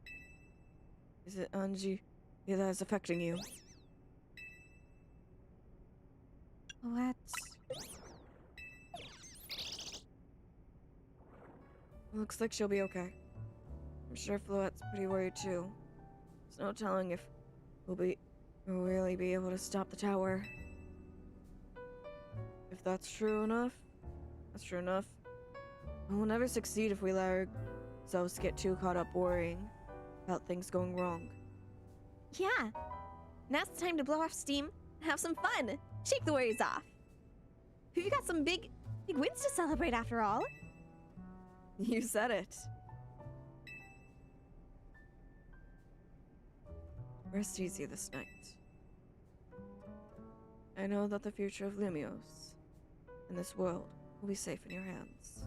Is it Anji that is affecting you? Fluette. Looks like she'll be okay. I'm sure Fluette's pretty worried too. There's no telling if we'll really be able to stop the tower. If that's true enough, that's true enough. We'll never succeed if we let ourselves get too caught up worrying about things going wrong. Yeah. Now's the time to blow off steam and have some fun. Shake the worries off. We've got some big wins to celebrate after all. You said it. Rest easy this night. I know that the future of Limios and this world will be safe in your hands.